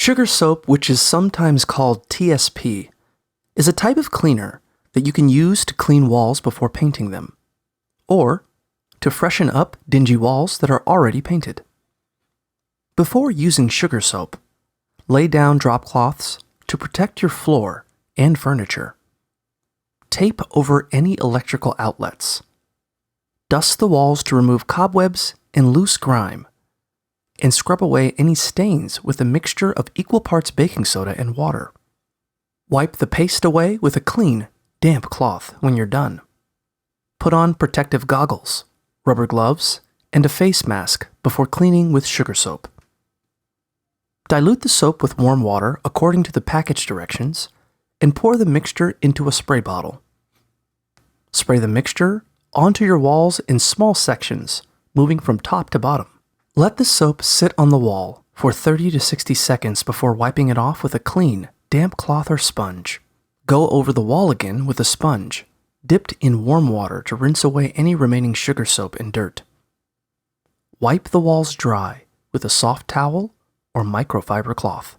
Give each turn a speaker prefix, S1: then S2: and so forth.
S1: Sugar soap, which is sometimes called TSP, is a type of cleaner that you can use to clean walls before painting them, or to freshen up dingy walls that are already painted. Before using sugar soap, lay down drop cloths to protect your floor and furniture. Tape over any electrical outlets. Dust the walls to remove cobwebs and loose grime, and scrub away any stains with a mixture of equal parts baking soda and water. Wipe the paste away with a clean, damp cloth when you're done. Put on protective goggles, rubber gloves, and a face mask before cleaning with sugar soap. Dilute the soap with warm water according to the package directions and pour the mixture into a spray bottle. Spray the mixture onto your walls in small sections, moving from top to bottom. Let the soap sit on the wall for 30 to 60 seconds before wiping it off with a clean, damp cloth or sponge. Go over the wall again with a sponge, dipped in warm water to rinse away any remaining sugar soap and dirt. Wipe the walls dry with a soft towel or microfiber cloth.